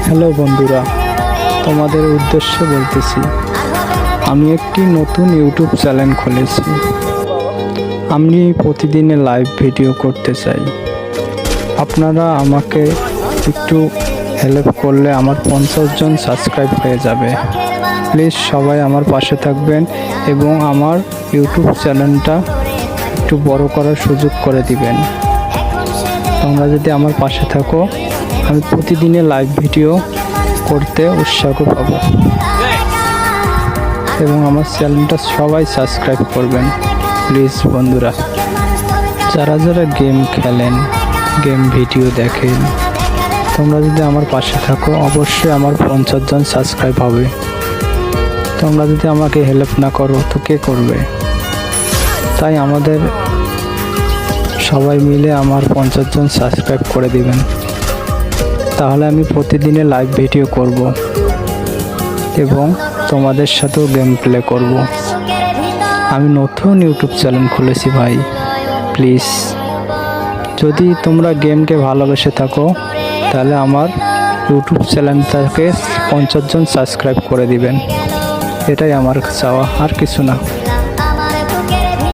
Hello বন্ধুরা, তোমাদের উদ্দেশ্যে বলতেছি, আমি একটি নতুন ইউটিউব চ্যানেল খুলেছি। আমি প্রতিদিনে লাইভ ভিডিও করতে চাই। আপনারা আমাকে একটু হেল্প করলে আমার 50 জন সাবস্ক্রাইব হয়ে যাবে। প্লিজ সবাই আমার পাশে থাকবেন এবং আমার ইউটিউব চ্যানেলটা একটু বড় করার সুযোগ করে দিবেন। তোমরা যদি আমার পাশে থাকো, আমি প্রতিদিনে লাইভ ভিডিও করতে উৎসাহ পাবো এবং আমার চ্যানেলটা সবাই সাবস্ক্রাইব করবেন। প্লিজ বন্ধুরা, যারা যারা গেম খেলেন, গেম ভিডিও দেখেন, তোমরা যদি আমার পাশে থাকো, অবশ্যই আমার 50 জন সাবস্ক্রাইব হবে। তোমরা যদি আমাকে হেল্প না করো তো কে করবে? তাই আমাদের সবাই মিলে আমার 50 জন সাবস্ক্রাইব করে দিবেন। তাহলে আমি প্রতিদিনে লাইভ ভিডিও করব এবং তোমাদের সাথেও গেম প্লে করব। আমি নতুন ইউটিউব চ্যানেল খুলেছি ভাই, প্লিজ যদি তোমরা গেমকে ভালোবেসে থাকো তাহলে আমার ইউটিউব চ্যানেলটাকে 50 জন সাবস্ক্রাইব করে দিবেন। এটাই আমার চাওয়া, আর কিছু না।